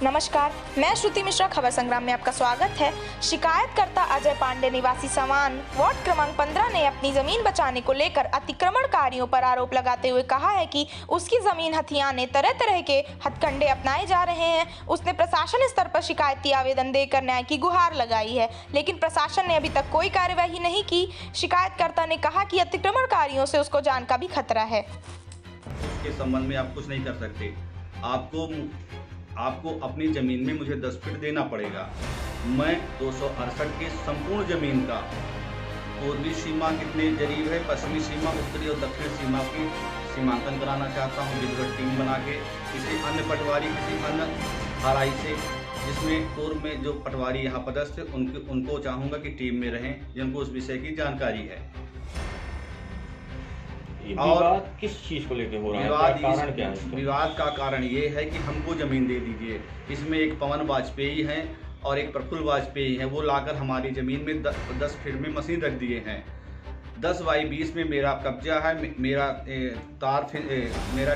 नमस्कार, मैं श्रुति मिश्रा। खबर संग्राम में आपका स्वागत है। शिकायतकर्ता अजय पांडे निवासी समान वार्ड क्रमांक 15 ने अपनी जमीन बचाने को लेकर अतिक्रमणकारियों पर आरोप लगाते हुए कहा है कि उसकी जमीन हथियाने तरह तरह के हथकंडे अपनाए जा रहे हैं। उसने प्रशासन स्तर पर शिकायती आवेदन देकर न्याय की गुहार लगाई है, लेकिन प्रशासन ने अभी तक कोई कार्यवाही नहीं की। शिकायतकर्ता ने कहा कि अतिक्रमणकारियों से उसको जान का भी खतरा है। उसके संबंध में आप कुछ नहीं कर सकते। आपको अपनी ज़मीन में मुझे 10 फीट देना पड़ेगा। मैं 268 के संपूर्ण ज़मीन का पूर्वी सीमा कितने करीब है, पश्चिमी सीमा, उत्तरी और दक्षिण सीमा की सीमांकन कराना चाहता हूँ। विधिवत टीम बना के किसी अन्य पटवारी, किसी अन्य आरआई से, जिसमें पूर्व में जो पटवारी यहाँ पदस्थ है उनको चाहूँगा कि टीम में रहें, जिनको उस विषय की जानकारी है। विवाद किस चीज को लेकर हो रहा है? कारण क्या है? विवाद का कारण ये है कि हमको जमीन दे दीजिए। इसमें एक पवन वाजपेयी हैं और एक प्रफुल्ल वाजपेयी हैं। वो लाकर हमारी ज़मीन में 10 फीट में मशीन रख दिए हैं। 10 बाई 20 में मेरा कब्जा है। मेरा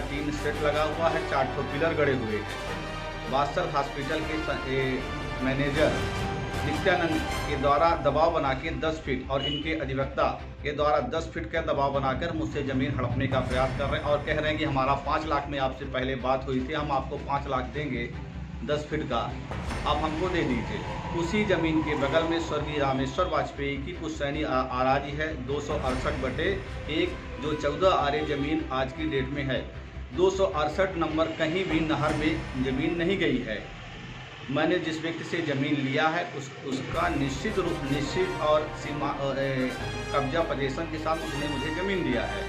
टीन सेट लगा हुआ है, 4 पिलर गड़े हुए हैं। वात्सल हॉस्पिटल के मैनेजर नित्यानंद के द्वारा दबाव बना के 10 फीट और इनके अधिवक्ता के द्वारा 10 फीट का दबाव बनाकर मुझसे ज़मीन हड़पने का प्रयास कर रहे हैं और कह रहे हैं कि हमारा 5 लाख में आपसे पहले बात हुई थी, हम आपको 5 लाख देंगे 10 फीट का, आप हमको दे दीजिए। उसी ज़मीन के बगल में स्वर्गीय रामेश्वर वाजपेयी की पुश्तैनी आराजी है 268/1, जो 14 आरे ज़मीन आज की डेट में है। 268 नंबर कहीं भी नहर में ज़मीन नहीं गई है। मैंने जिस व्यक्ति से ज़मीन लिया है उसका निश्चित और सीमा कब्जा पोजीशन के साथ उसने मुझे ज़मीन दिया है।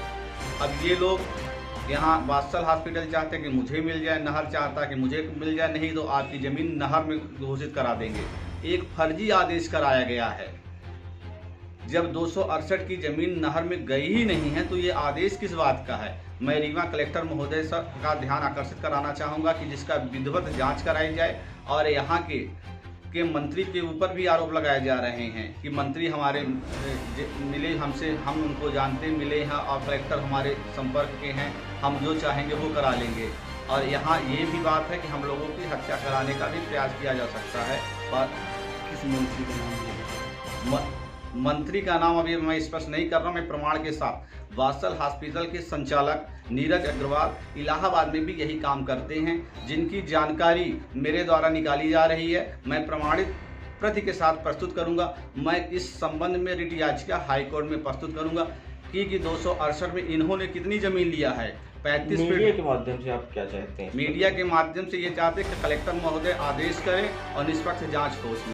अब ये लोग यहाँ वात्सल हॉस्पिटल चाहते हैं कि मुझे मिल जाए, नहर चाहता है कि मुझे मिल जाए, नहीं तो आपकी ज़मीन नहर में घोषित करा देंगे। एक फर्जी आदेश कराया गया है। जब 268 की ज़मीन नहर में गई ही नहीं है तो ये आदेश किस बात का है? मैं रीवा कलेक्टर महोदय का ध्यान आकर्षित कराना चाहूँगा कि जिसका विधिवत जांच कराई जाए। और यहाँ के मंत्री के ऊपर भी आरोप लगाए जा रहे हैं कि मंत्री हमारे मिले हमसे, हम उनको जानते मिले हैं और कलेक्टर हमारे संपर्क के हैं, हम जो चाहेंगे वो करा लेंगे। और यहाँ ये भी बात है कि हम लोगों की हत्या कराने का भी प्रयास किया जा सकता है। और किस मंत्री का नाम मंत्री का नाम अभी मैं स्पष्ट नहीं कर रहा। मैं प्रमाण के साथ वात्सल हॉस्पिटल के संचालक नीरज अग्रवाल इलाहाबाद में भी यही काम करते हैं, जिनकी जानकारी मेरे द्वारा निकाली जा रही है। मैं प्रमाणित प्रति के साथ प्रस्तुत करूंगा। मैं इस संबंध में रिट याचिका हाईकोर्ट में प्रस्तुत करूंगा कि 268 में इन्होंने कितनी ज़मीन लिया है। 35 फीट। मीडिया के माध्यम से आप क्या चाहते हैं? मीडिया के माध्यम से ये चाहते हैं कि कलेक्टर महोदय आदेश करें और निष्पक्ष जाँच हो।